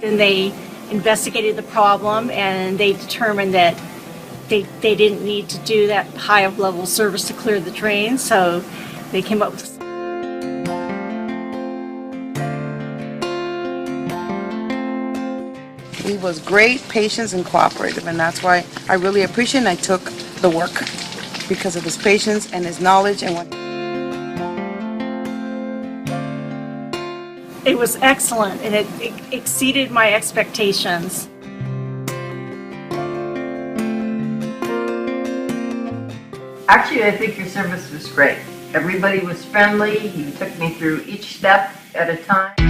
And they investigated the problem, and they determined that they didn't need to do that high of level service to clear the drain, so they came up with. He was great, patient, and cooperative, and that's why I really appreciate it, and I took the work because of his patience and his knowledge and what. It was excellent, and it exceeded my expectations. Actually, I think your service was great. Everybody was friendly. You took me through each step at a time.